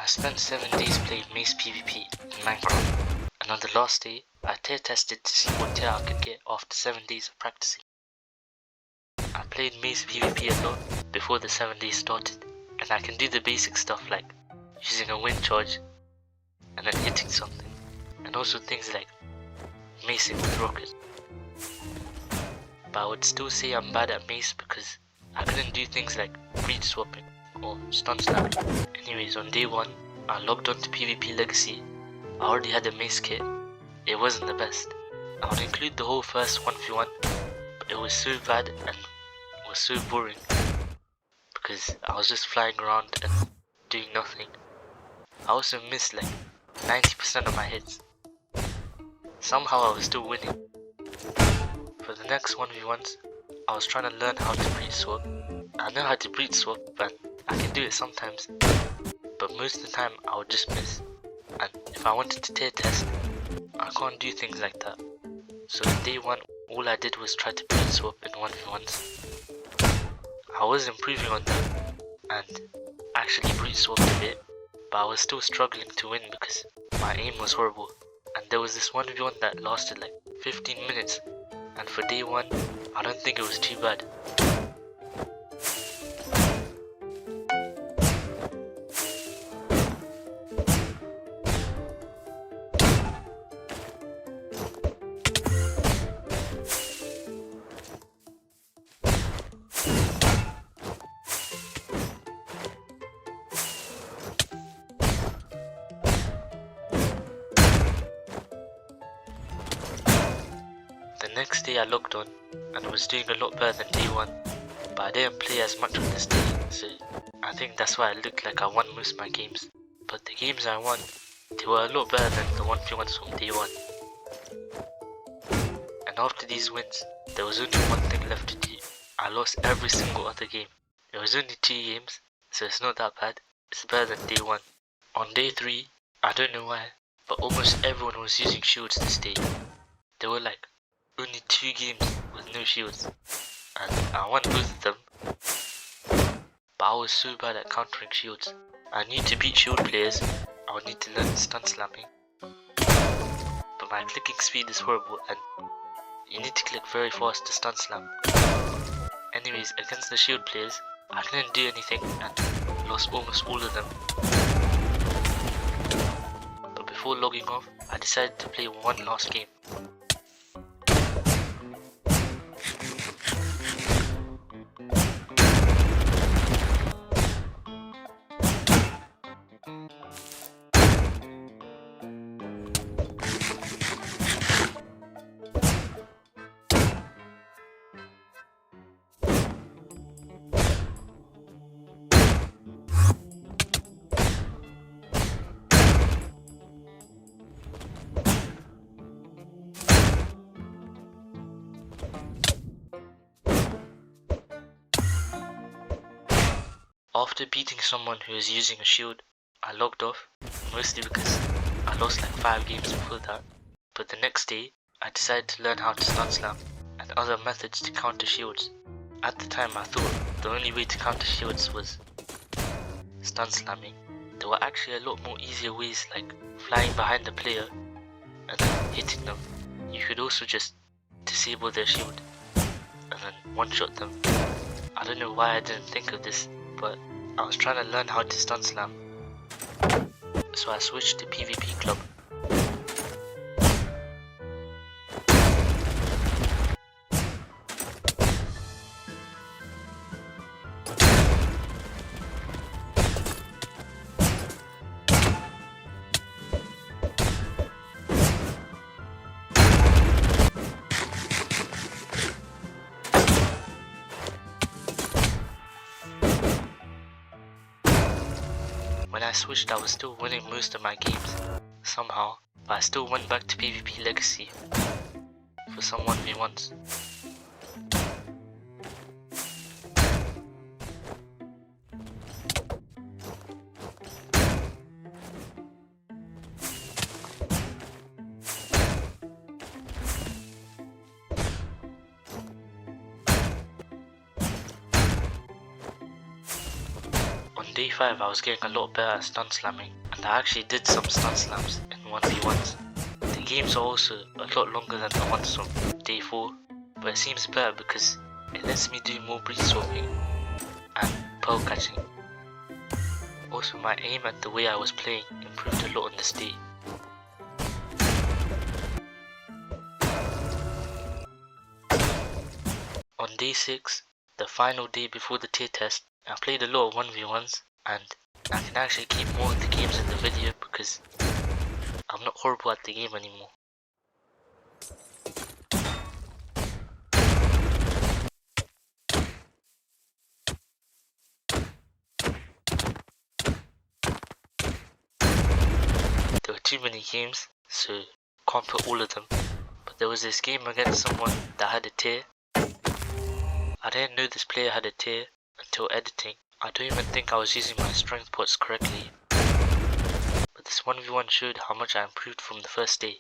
I spent 7 days playing Mace PvP in Minecraft, and on the last day, I tier tested to see what tier I could get after 7 days of practicing. I played Mace PvP a lot before the 7 days started, and I can do the basic stuff like using a wind charge and then hitting something, and also things like macing with rockets. But I would still say I'm bad at Mace because I couldn't do things like breach swapping or stun slapping. Anyways, on day 1, I logged on to PvP Legacy. I already had a Mace kit. It wasn't the best. I would include the whole first 1v1, but it was so bad and it was so boring because I was just flying around and doing nothing. I also missed like 90% of my hits. Somehow I was still winning. For the next 1v1s, I was trying to learn how to breach swap. I know how to breach swap and I can do it sometimes, but most of the time I would just miss. And if I wanted to tier test, I can't do things like that. So in day 1, all I did was try to breach swap in 1v1s. I was improving on that and actually breach swapped a bit, but I was still struggling to win because my aim was horrible. And there was this 1v1 that lasted like 15 minutes, and for day 1, I don't think it was too bad. The next day I logged on and was doing a lot better than day 1, but I didn't play as much on this day, so I think that's why it looked like I won most of my games. But the games I won, they were a lot better than the 1v1s from day 1. And after these wins, there was only one thing left to do. I lost every single other game. It was only 2 games, so it's not that bad. It's better than day 1. On day 3, I don't know why, but almost everyone was using shields this day. There were like only 2 games with no shields, and I won both of them, but I was so bad at countering shields. I knew to beat shield players, I would need to learn stun slamming, but my clicking speed is horrible and you need to click very fast to stun slam. Anyways, against the shield players, I didn't do anything and lost almost all of them. But before logging off, I decided to play one last game. After beating someone who was using a shield, I logged off, mostly because I lost like 5 games before that. But the next day, I decided to learn how to stun slam and other methods to counter shields. At the time I thought the only way to counter shields was stun slamming. There were actually a lot more easier ways, like flying behind the player and then hitting them. You could also just disable their shield and then one-shot them. I don't know why I didn't think of this, but I was trying to learn how to stun slam, so I switched to PvP Club. When I switched, I was still winning most of my games, somehow, but I still went back to PvP Legacy for some 1v1s. On day 5 I was getting a lot better at stun slamming, and I actually did some stun slams in 1v1s. The games are also a lot longer than the ones from day 4, but it seems better because it lets me do more breach swapping and pearl catching. Also, my aim and the way I was playing improved a lot on this day. On day 6, the final day before the tier test, I played a lot of 1v1s, and I can actually keep more of the games in the video because I'm not horrible at the game anymore. There were too many games, so can't put all of them, but there was this game against someone that had a tier. I didn't know this player had a tier until editing. I don't even think I was using my strength pots correctly, but this 1v1 showed how much I improved from the first day.